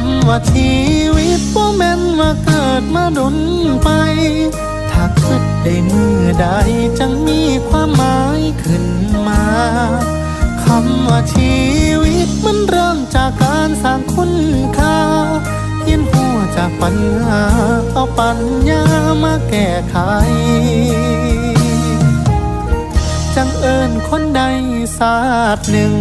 ำว่าชีวิตบ่แม่นว่าเกิดมาดนไปถ้าคิดได้มือใดจังมีความหมายขึ้นมาคำว่าชีวิตมันเริ่มจากการสร้างคุณค่าเห็นหัวจากปัญหาเอาปัญญามาแก้ไขจังเอิญคนใดศาสตร์หนึ่ง